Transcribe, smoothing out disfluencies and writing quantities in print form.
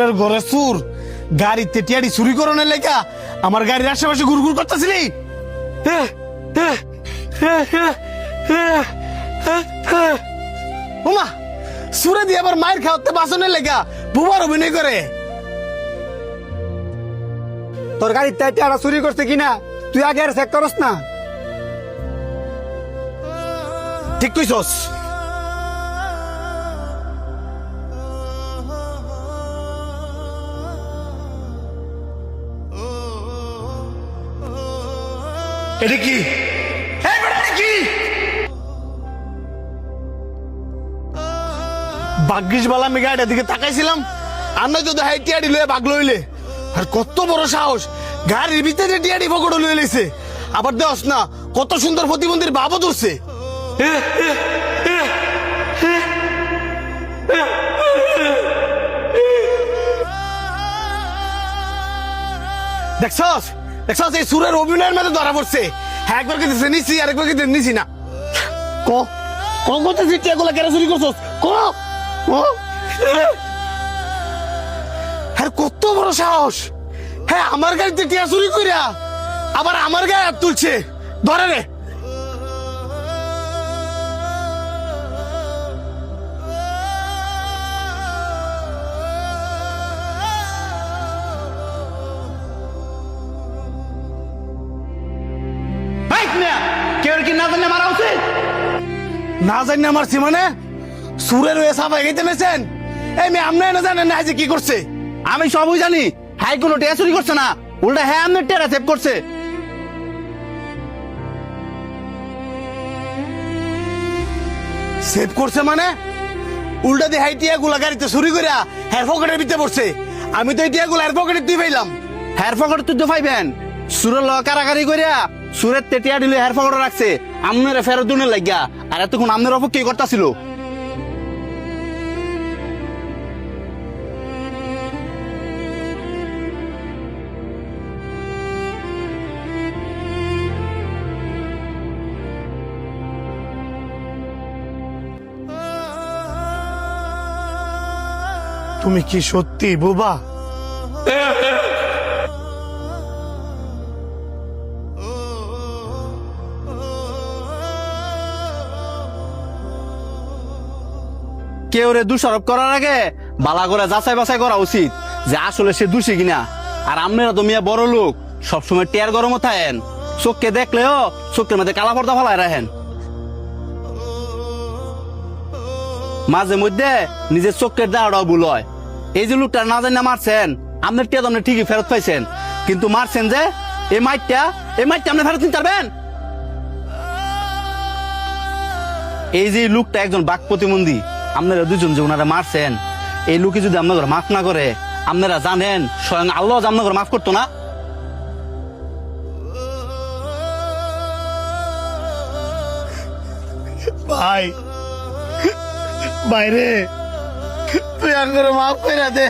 সুরের ঘরে সুর গাড়িতে টিয়াড়ি চুরি করানোর লেখা আমার গাড়ির আশেপাশে ঘুরঘুর করতেছিলি। ওমা সুরে দিয়ে আবার মায়ের খাওয়াতে বাসনের লেখা বুবার অভিনয় করে। তোর গাড়ির টাকা চুরি করছে কিনা তুই আগে আর চেক করস না? ঠিক কইছস। এটা কি? কি ভাগ্যিস বালা আমি গাড়িটার দিকে তাকাইছিলাম, আর নয়তো দেখাই টিয়াড়ি লয়ে ভাগ লইলে। আর কত বড় সাহস, গাড়ির ভিতরে টিয়াড়ি পকড় লয়ে লইছে। আবার দেওস না কত সুন্দর প্রতিবন্ধীর বাবু ধরছে। দেখছস দেখছস এই সুরের অভিনয়ের মধ্যে ধরা পড়ছে। হ্যাঁ একবার কিন্তু নিছি আর একবার কিন্তু নিছি না। ক কত টিয়াগুলা কেন চুরি করছস? ক হ্যাঁ কত বড় সাহস, হ্যাঁ আমার গাড়িতে টিয়া চুরি করিয়া আবার আমার গায়ে হাত তুলছে। ধরে রে। কেউ কি না জানলে মারা উচিত? না জানি মারছি মানে সুরের হয়ে সাফাই গাইতে নেছেন। এই মেয়ে আপনি না জানেন না যে কি করছে? আমি সবই জানি। হাই কোনো টেয়া চুরি করছে না, উল্টা হ্যাঁ আপনার টেরা সেভ করছে। সেভ করছে মানে উল্টা দিয়ে হাই টিয়া গুলা গাড়িতে চুরি করিয়া হেয়ার পকেটের ভিতরে পড়ছে। আমি তো এই টিয়া গুলা হেয়ার পকেটে দিয়ে পাইলাম। হেয়ার পকেট তুই তো পাইবেন। সুরের ল কারাকারি করিয়া সুরের তেটিয়া দিলে হেয়ার পকেটে রাখছে আপনার ফেরত দুনের লাগিয়া। আর এতক্ষণ আপনার অপেক্ষা করতেছিল। তুমি কি সত্যি বোবা? কেউ রে দোষারোপ করার আগে বালা করে যাচাই বাছাই করা উচিত যে আসলে সে দোষী কিনা। আর আপনারা তো মিয়া বড় লোক, সবসময় টেয়ার গরম থাকেন। চোখকে দেখলেও চোখের মধ্যে কালা পর্দা ফেলায় রাখেন। মাঝে মধ্যে নিজের চোখের দাঁড়াও ভুল হয়। এই যে লোকটা না জানি না মারছেন, আপনার টিয়া তো আপনি ঠিকই ফেরত পাইছেন, কিন্তু মারছেন যে এই মাইটটা আপনি ফেরত নিতে পারবেন? এই যে লোকটা একজন বাক প্রতিবন্ধী, আপনারা দুজন যে ওনারা মারছেন, এই লোকে যদি আপনাদের মাফ না করে, আপনারা জানেন স্বয়ং আল্লাহ আপনাদের মাফ করতো না? ভাই বাইরে তুই আঙ্গুরে মাফ করে দে।